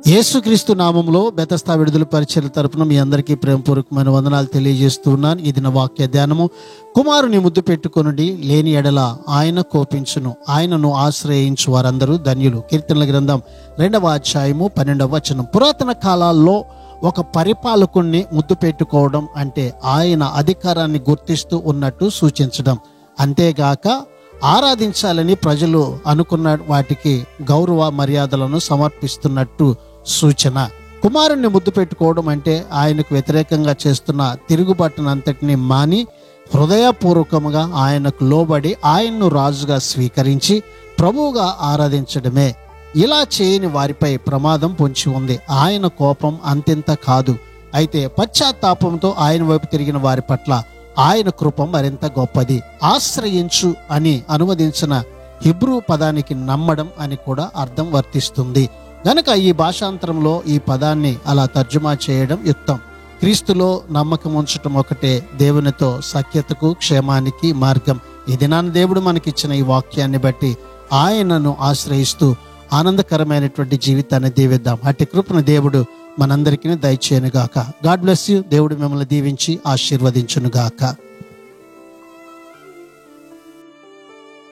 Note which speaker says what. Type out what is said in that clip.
Speaker 1: యేసుక్రీస్తు నామంలో బెతస్తా విడుదల పరిచర్య తరపున మీ అందరికీ ప్రేమపూర్వకమైన వందనాలు తెలియజేస్తున్నాను. ఇది నా వాక్య ధ్యానము. కుమారుని ముద్దు పెట్టుకొనుడి, లేని ఎడల ఆయన కోపించును, ఆయనను ఆశ్రయించు వారందరూ ధన్యులు. కీర్తనల గ్రంథం 2వ అధ్యాయము 12వ వచనం. పురాతన కాలాల్లో ఒక పరిపాలకుణ్ణి ముద్దు పెట్టుకోవడం అంటే ఆయన అధికారాన్ని గుర్తిస్తూ ఉన్నట్టు సూచించడం. అంతేగాక ఆరాధించాలని ప్రజలు అనుకున్న వాటికి గౌరవ మర్యాదలను సమర్పిస్తున్నట్టు సూచన. కుమారుణ్ణి ముద్దు పెట్టుకోవడం అంటే ఆయనకు వ్యతిరేకంగా చేస్తున్న తిరుగుబాటునంతటిని మాని హృదయపూర్వకంగా ఆయనకు లోబడి ఆయన్ను రాజుగా స్వీకరించి ప్రభువుగా ఆరాధించడమే. ఇలా చేయని వారిపై ప్రమాదం పొంచి ఉంది. ఆయన కోపం అంతింత కాదు. అయితే పశ్చాత్తాపంతో ఆయన వైపు తిరిగిన వారి పట్ల ఆయన కృప మరింత గొప్పది. ఆశ్రయించు అని అనువదించిన హిబ్రూ పదానికి నమ్మడం అని కూడా అర్థం వర్తిస్తుంది గనక ఈ భాషాంతరంలో ఈ పదాన్ని అలా తర్జుమా చేయడం యుక్తం. క్రీస్తులో నమ్మకం ఉంచటం ఒకటే దేవునితో సఖ్యతకు క్షేమానికి మార్గం. ఈ దినాన్ని దేవుడు మనకిచ్చిన ఈ వాక్యాన్ని బట్టి ఆయనను ఆశ్రయిస్తూ ఆనందకరమైనటువంటి జీవితాన్ని దీవిద్దాం. అట్టి కృపను దేవుడు మనందరికీ దయచేయనుగాక. God bless you. దేవుడు మిమ్మల్ని దీవించి ఆశీర్వదించునుగాక.